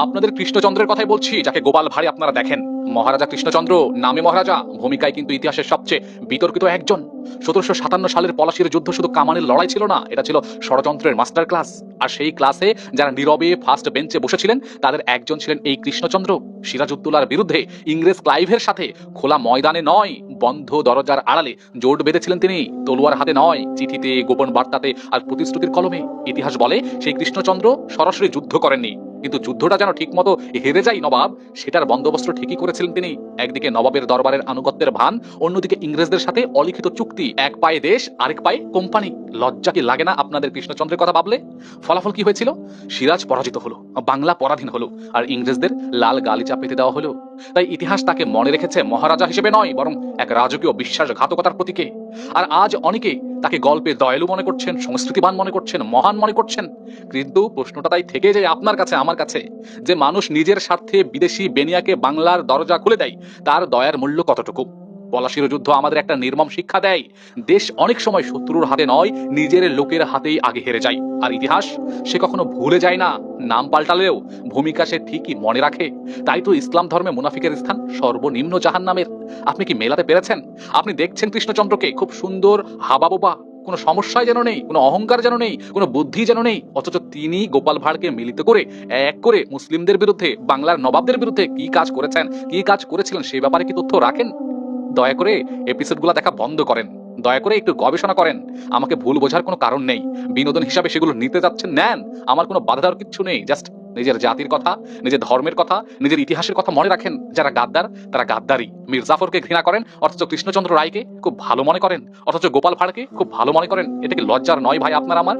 আপনাদের কৃষ্ণচন্দ্রের কথাই বলছি, যাকে গোপাল ভাঁড়ে আপনারা দেখেন। মহারাজা কৃষ্ণচন্দ্র নামে মহারাজা, ভূমিকায় কিন্তু ইতিহাসের সবচেয়ে বিতর্কিত একজন। 1757 সালের পলাশীর যুদ্ধ শুধু কামানের লড়াই ছিল না, এটা ছিল ষড়যন্ত্রের মাস্টার ক্লাস। আর সেই ক্লাসে যারা নীরবে ফার্স্ট বেঞ্চে বসেছিলেন তাদের একজন ছিলেন এই কৃষ্ণচন্দ্র। সিরাজউদ্দৌলার বিরুদ্ধে ইংরেজ ক্লাইভের সাথে খোলা ময়দানে নয়, বন্ধ দরজার আড়ালে জোট বেঁধেছিলেন তিনি। তলোয়ার হাতে নয়, চিঠিতে, গোপন বার্তাতে আর প্রতিশ্রুতির কলমে। ইতিহাস বলে সেই কৃষ্ণচন্দ্র সরাসরি যুদ্ধ করেননি, কিন্তু যুদ্ধটা যেন ঠিক মতো হেরে যায় নবাব, সেটার বন্দোবস্ত ঠিকই করেছিলেন তিনি। একদিকে নবাবের দরবারের আনুগত্যের ভান, অন্যদিকে ইংরেজদের সাথে অলিখিত চুক্তি। এক পায়ে দেশ, আরেক পায়ে কোম্পানি। লজ্জা কি লাগে না আপনাদের কৃষ্ণচন্দ্রের কথা ভাবলে? ফলাফল কি হয়েছিল? সিরাজ পরাজিত হলো, বাংলা পরাধীন হলো, আর ইংরেজদের লাল গালিচা পেতে দেওয়া হলো। তাই ইতিহাস তাকে মনে রেখেছে মহারাজা হিসেবে নয়, বরং এক রাজকীয় বিশ্বাসঘাতকতার প্রতীকে। আর আজ অনেকে তাকে গল্পে দয়ালু মনে করছেন, সংস্কৃতিবান মনে করছেন, মহান মনে করছেন। কিন্তু প্রশ্নটা তাই থেকে যায় আপনার কাছে, আমার কাছে, যে মানুষ নিজের স্বার্থে বিদেশি বেনিয়াকে বাংলার দরজা খুলে দেয়, তার দয়ার মূল্য কতটুকু? পলাশির যুদ্ধ আমাদের একটা নির্মম শিক্ষা দেয়। দেশ অনেক সময় শত্রুর হাতে নয়, নিজের লোকের হাতেই আগে হেরে যায়। আর ইতিহাস সে কখনো ভুলে যায় না। নাম পাল্টালেও ভূমিকা সে ঠিকই মনে রাখে। তাই তো ইসলাম ধর্মে মুনাফিকের স্থান সর্বনিম্ন জাহান্নামের। আপনি কি মেলাতে পেরেছেন? আপনি দেখছেন কৃষ্ণচন্দ্রকে, খুব সুন্দর, হাবাবোবা, কোনো সমস্যায় যেন নেই, কোনো অহংকার যেন নেই, কোনো বুদ্ধি যেন নেই, অথচ তিনি গোপাল ভাঁড়কে মিলিত করে এক করে মুসলিমদের বিরুদ্ধে, বাংলার নবাবদের বিরুদ্ধে কি কাজ করেছেন, কি কাজ করেছিলেন, সেই ব্যাপারে কি তথ্য রাখেন? দয়া করে এপিসোডগুলো দেখা বন্ধ করেন, দয়া করে একটু গবেষণা করেন। আমাকে ভুল বোঝার কোনো কারণ নেই, বিনোদন হিসাবে সেগুলো নিতে যাচ্ছেন নেন, আমার কোনো বাধা দেওয়ার কিচ্ছু নেই। জাস্ট নিজের জাতির কথা, নিজের ধর্মের কথা, নিজের ইতিহাসের কথা মনে রাখেন। যারা গাদ্দার তারা গাদ্দারি। মীর জাফরকে ঘৃণা করেন, অথচ কৃষ্ণচন্দ্র রায়কে খুব ভালো মনে করেন, অথচ গোপাল ভাঁড়কে খুব ভালো মনে করেন। এটা কি লজ্জার নয় ভাই আপনার আমার?